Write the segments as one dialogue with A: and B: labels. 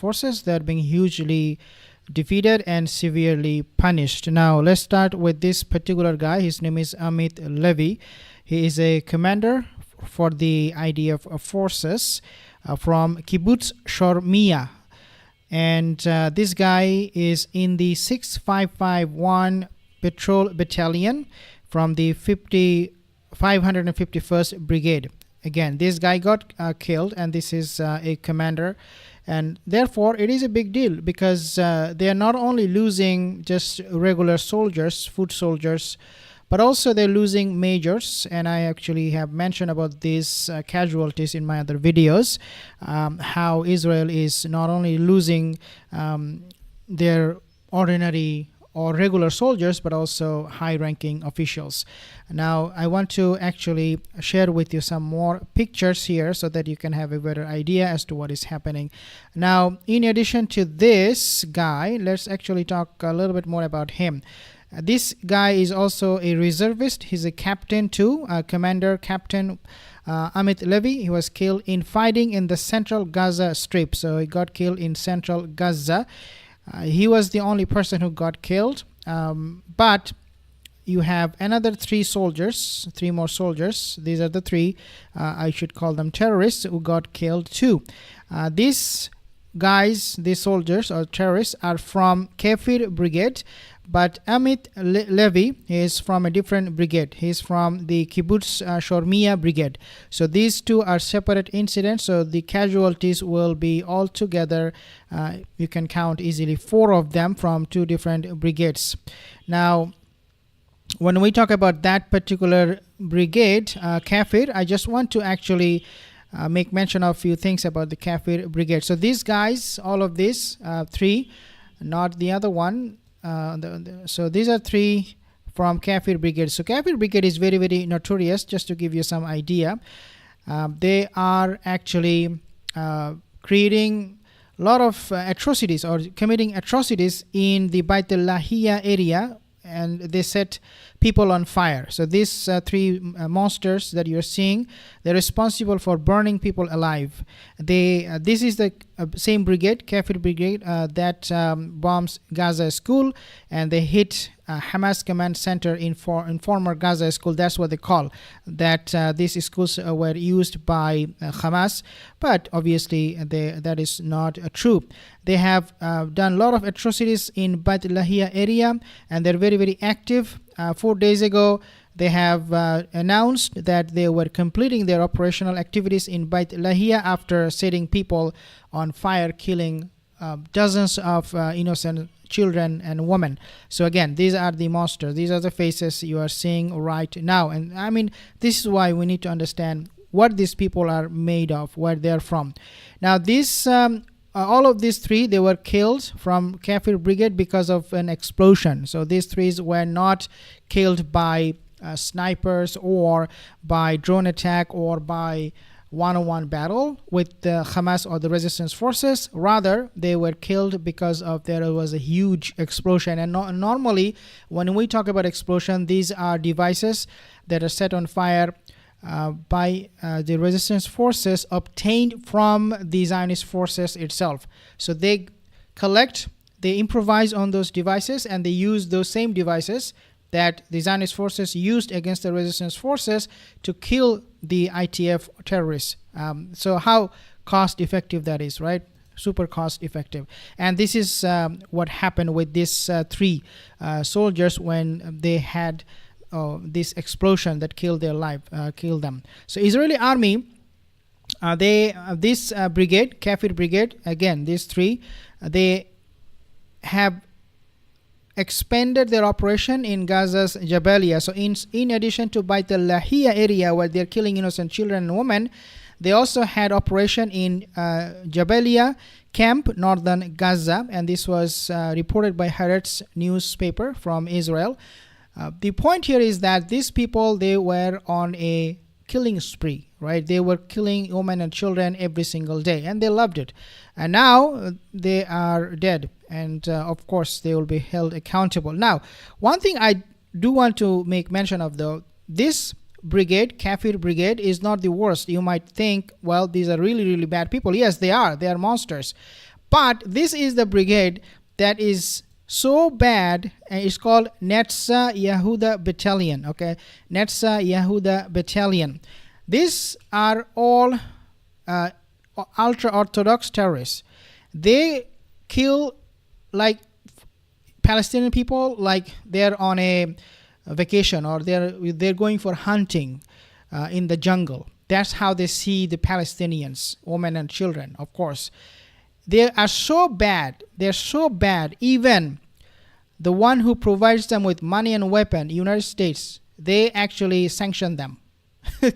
A: forces. They're being hugely defeated and severely punished. Now let's start with this particular guy. His name is Amit Levy. He is a commander for the IDF forces from Kibbutz Shormia, and this guy is in the 6551 Patrol Battalion from the 551st Brigade. Again, this guy got killed, and this is a commander, and therefore it is a big deal because they are not only losing just regular soldiers, foot soldiers, but also they're losing majors. And I actually have mentioned about these casualties in my other videos, how Israel is not only losing their ordinary or regular soldiers, but also high-ranking officials. Now, I want to actually share with you some more pictures here so that you can have a better idea as to what is happening. Now, in addition to this guy, let's actually talk a little bit more about him. This guy is also a reservist. He's a captain too, Commander Captain Amit Levy. He was killed in fighting in the central Gaza Strip. So he got killed in central Gaza. He was the only person who got killed. But you have another three more soldiers. These are the three, I should call them terrorists, who got killed too. These guys, these soldiers or terrorists, are from Kafir Brigade. But Amit Levy is from a different brigade. He's from the Kibbutz Shormia Brigade. So these two are separate incidents. So the casualties will be altogether, you can count easily 4 of them from 2 different brigades. Now, when we talk about that particular brigade, Kafir, I just want to actually make mention of a few things about the Kafir Brigade. So these guys, all of these, 3, not the other one. So these are 3 from Kafir Brigade. So Kafir Brigade is very, very notorious. Just to give you some idea, they are actually creating a lot of atrocities or committing atrocities in the Beit Lahia area, and they set people on fire. So these 3 monsters that you're seeing, they're responsible for burning people alive. This is the same brigade, Kafir Brigade, that bombs Gaza school, and they hit Hamas command center in former Gaza school. That's what they call that. These schools were used by Hamas, but obviously that is not true. They have done a lot of atrocities in Beit Lahia area, and they're very, very active. 4 days ago, they have announced that they were completing their operational activities in Beit Lahia after setting people on fire, killing dozens of innocent children and women. So again, these are the monsters. These are the faces you are seeing right now. And I mean, this is why we need to understand what these people are made of, where they're from. Now, this all of these 3, they were killed from Kafir Brigade because of an explosion. So these 3 were not killed by snipers or by drone attack or by one-on-one battle with the Hamas or the resistance forces. Rather, they were killed because of there was a huge explosion. And normally, when we talk about explosion, these are devices that are set on fire by the resistance forces obtained from the Zionist forces itself. So they improvise on those devices, and they use those same devices that the Zionist forces used against the resistance forces to kill the ITF terrorists. So how cost effective that is, right? Super cost effective. And this is what happened with these 3 soldiers when they had this explosion that killed them. So Israeli army, this brigade, Kafir Brigade, again these 3, they have expanded their operation in Gaza's Jabalia. So in addition to Beit Lahia area where they're killing innocent children and women, they also had operation in Jabalia camp, northern Gaza, and this was reported by Haaretz newspaper from Israel. The point here is that these people, they were on a killing spree, right? They were killing women and children every single day, and they loved it. And now they are dead, and of course they will be held accountable. Now, one thing I do want to make mention of, though, this brigade, Kafir Brigade, is not the worst. You might think, well, these are really, really bad people. Yes, they are. They are monsters. But this is the brigade that is so bad, and it's called Netza Yehuda Battalion. Okay, Netza Yehuda Battalion. These are all ultra-Orthodox terrorists. They kill like Palestinian people like they're on a vacation, or they're going for hunting in the jungle. That's how they see the Palestinians, women and children, of course. They are so bad. They're so bad. Even the one who provides them with money and weapon, United States, they actually sanction them.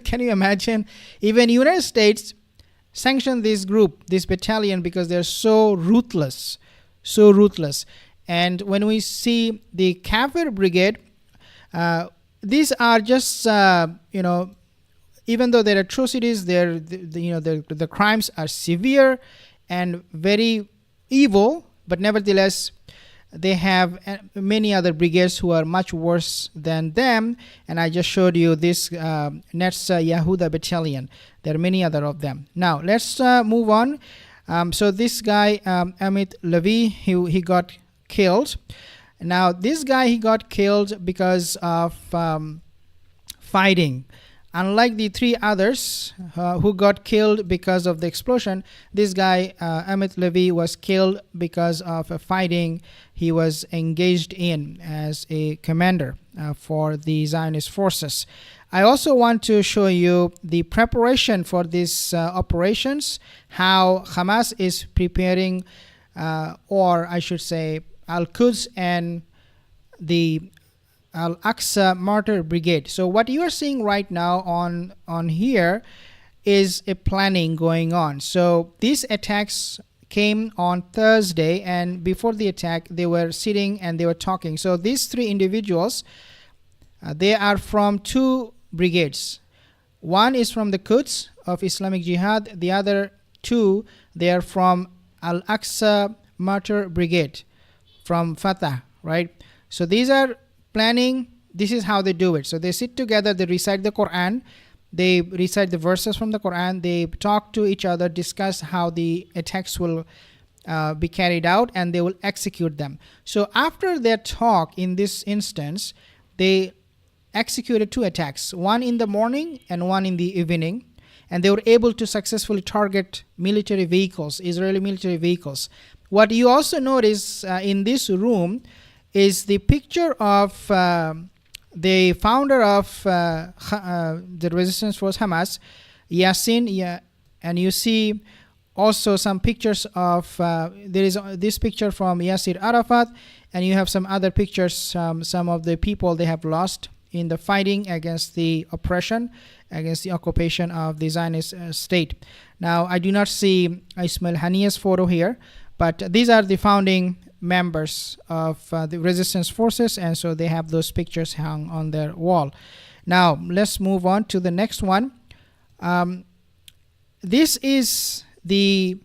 A: Can you imagine? Even United States sanctioned this group, this battalion, because they're so ruthless. So ruthless. And when we see the Kafir brigade, these are just, even though they're atrocities, the crimes are severe and very evil, but nevertheless, they have many other brigades who are much worse than them. And I just showed you this Netza Yehuda Battalion. There are many other of them. Now, let's move on. So this guy, Amit Levi, he got killed. Now, this guy, he got killed because of fighting. Unlike the three others who got killed because of the explosion, this guy, Amit Levi, was killed because of a fighting he was engaged in as a commander for the Zionist forces. I also want to show you the preparation for these operations, how Hamas is preparing, or I should say, Al-Quds and the Al-Aqsa Martyr Brigade. So what you are seeing right now on here is a planning going on. So these attacks came on Thursday, and before the attack they were sitting and they were talking. So these three individuals, they are from two brigades. One is from the Quds of Islamic Jihad. The other two, they are from Al-Aqsa Martyr Brigade from Fatah, right? So these are planning. This is how they do it. So they sit together, they recite the Quran, they recite the verses from the Quran, they talk to each other, discuss how the attacks will be carried out, and they will execute them. So after their talk, in this instance, they executed two attacks, one in the morning and one in the evening, and they were able to successfully target military vehicles, Israeli military vehicles. What you also notice in this room is the picture of the founder of the resistance force Hamas, Yassin, and you see also some pictures of, there is this picture from Yasser Arafat, and you have some other pictures, some of the people they have lost in the fighting against the oppression, against the occupation of the Zionist state. Now, I do not see Ismail Hania's photo here, but these are the founding members of the resistance forces, and so they have those pictures hung on their wall. Now, let's move on to the next one. This is the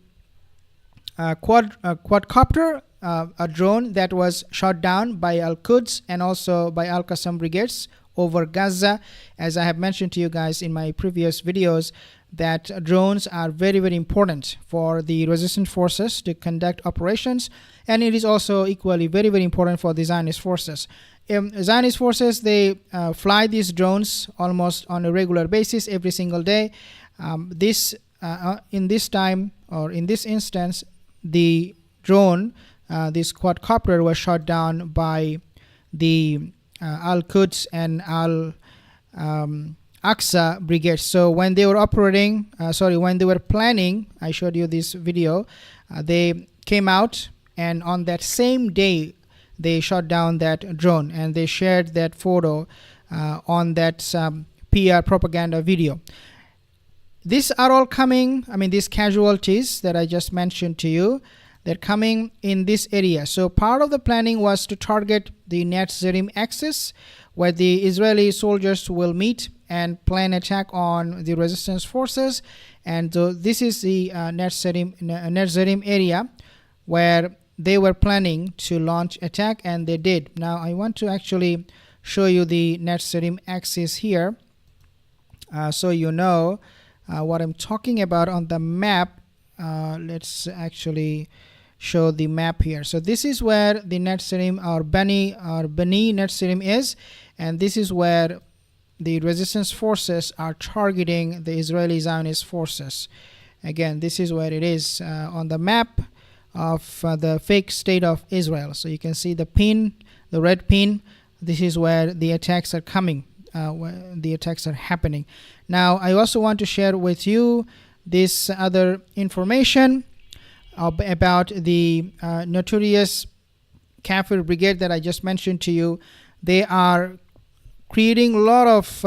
A: quadcopter, a drone that was shot down by Al-Quds and also by Al-Qassam brigades over Gaza. As I have mentioned to you guys in my previous videos, that drones are very, very important for the resistance forces to conduct operations, and it is also equally very, very important for the Zionist forces. Zionist forces, they fly these drones almost on a regular basis every single day. In this time, or in this instance, the drone, this quadcopter, was shot down by the Al-Quds and Aqsa brigade. So when they were operating, when they were planning, I showed you this video, they came out, and on that same day they shot down that drone, and they shared that photo on that PR propaganda video. These are all coming, these casualties that I just mentioned to you, they're coming in this area. So part of the planning was to target the Netzarim axis, where the Israeli soldiers will meet and plan attack on the resistance forces. And this is the Netzarim area where they were planning to launch attack, and they did. Now I want to actually show you the Netzarim axis here, so you know what I'm talking about on the map. Let's actually show the map here. So this is where the Netzarim or Bani Netzarim is, and this is where the resistance forces are targeting the Israeli Zionist forces. Again, this is where it is on the map of the fake state of Israel. So you can see the pin, the red pin. This is where the attacks are coming, where the attacks are happening. Now, I also want to share with you this other information about the notorious Kafir brigade that I just mentioned to you. They are creating a lot of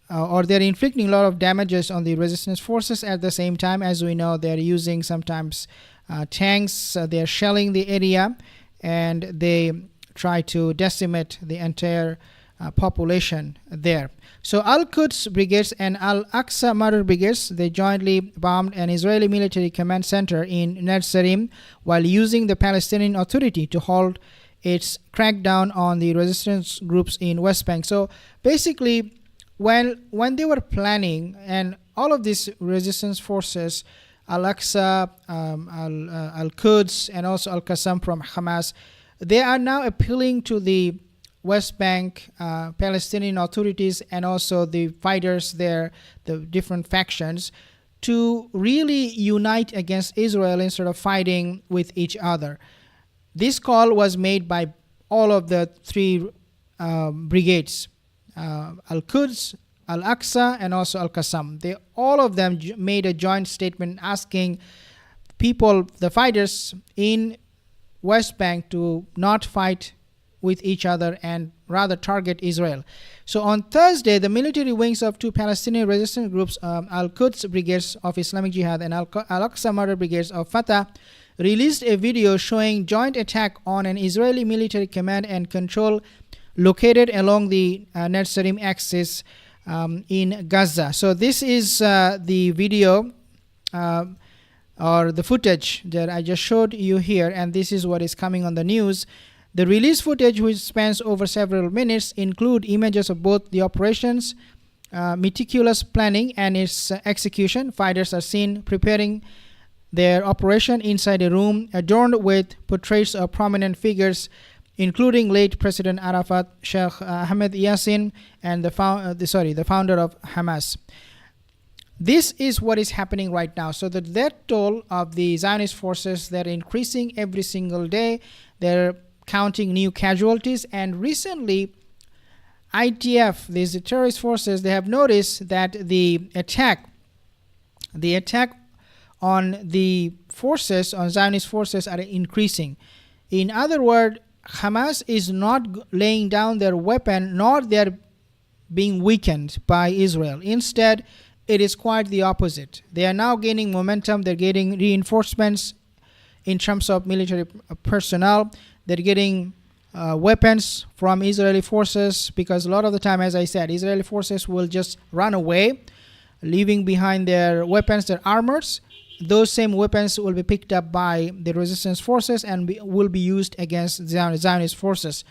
A: or they're inflicting a lot of damages on the resistance forces. At the same time, as we know, they're using sometimes tanks, they're shelling the area, and they try to decimate the entire population there. So Al-Quds brigades and Al-Aqsa Martyr brigades, they jointly bombed an Israeli military command center in Netzarim while using the Palestinian Authority to halt its crackdown on the resistance groups in West Bank. So basically, when they were planning, and all of these resistance forces, Al-Aqsa, Al-Quds, and also Al-Qassam from Hamas, they are now appealing to the West Bank Palestinian authorities and also the fighters there, the different factions, to really unite against Israel instead of fighting with each other. This call was made by all of the three brigades, Al-Quds, Al-Aqsa, and also Al-Qassam. They all of them made a joint statement asking people, the fighters in West Bank, to not fight with each other and rather target Israel. So on Thursday, the military wings of two Palestinian resistance groups, Al-Quds Brigades of Islamic Jihad and Al-Aqsa Martyr Brigades of Fatah, released a video showing joint attack on an Israeli military command and control located along the Netzarim axis in Gaza. So this is the video or the footage that I just showed you here, and this is what is coming on the news. The released footage, which spans over several minutes, include images of both the operations, meticulous planning, and its execution. Fighters are seen preparing their operation inside a room adorned with portraits of prominent figures, including late President Arafat, Sheikh Ahmed Yassin, and the founder of Hamas. This is what is happening right now. So the death toll of the Zionist forces, they're increasing every single day. They're counting new casualties, and recently IDF, these terrorist forces, they have noticed that the attack on the forces, on Zionist forces, are increasing. In other words, Hamas is not laying down their weapon, nor they're being weakened by Israel. Instead, it is quite the opposite. They are now gaining momentum. They're getting reinforcements in terms of military personnel. They're getting weapons from Israeli forces, because a lot of the time, as I said, Israeli forces will just run away, leaving behind their weapons, their armors. Those same weapons will be picked up by the resistance forces and will be used against Zionist forces.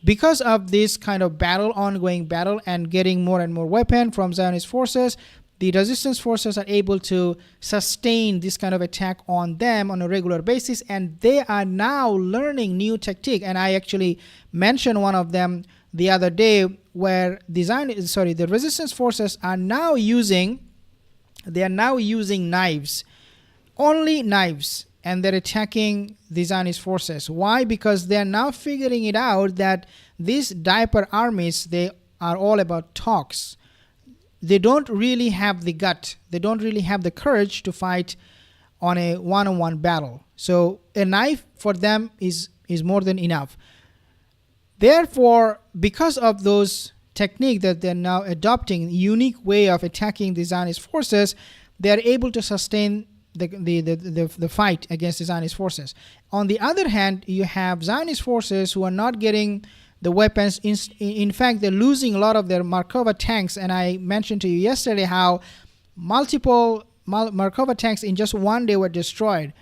A: Because of this kind of battle, ongoing battle, and getting more and more weapon from Zionist forces, the resistance forces are able to sustain this kind of attack on them on a regular basis, and they are now learning new tactic. And I actually mentioned one of them the other day, where the resistance forces are now using knives, only knives, and they're attacking the Zionist forces. Why? Because they're now figuring it out that these diaper armies, they are all about talks. They don't really have the gut. They don't really have the courage to fight on a one-on-one battle. So a knife for them is more than enough. Therefore, because of those technique that they're now adopting, unique way of attacking the Zionist forces, they're able to sustain the fight against the Zionist forces. On the other hand, you have Zionist forces who are not getting the weapons. In fact, they're losing a lot of their Markova tanks, and I mentioned to you yesterday how multiple Markova tanks in just one day were destroyed.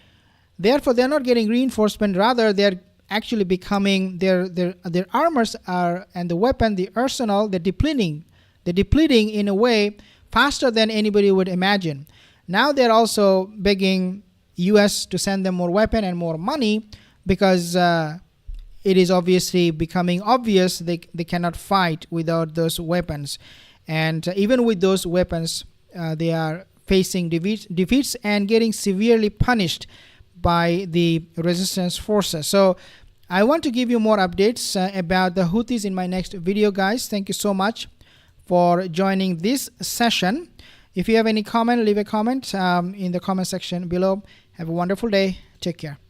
A: Therefore, they're not getting reinforcement. Rather, they're actually becoming their armors are, and the weapon, the arsenal, they're depleting in a way faster than anybody would imagine. Now they're also begging US to send them more weapon and more money, because it is obviously becoming obvious they cannot fight without those weapons. And even with those weapons, they are facing defeats and getting severely punished by the resistance forces. So I want to give you more updates about the Houthis in my next video, guys. Thank you so much for joining this session. If you have any comment, leave a comment in the comment section below. Have a wonderful day. Take care.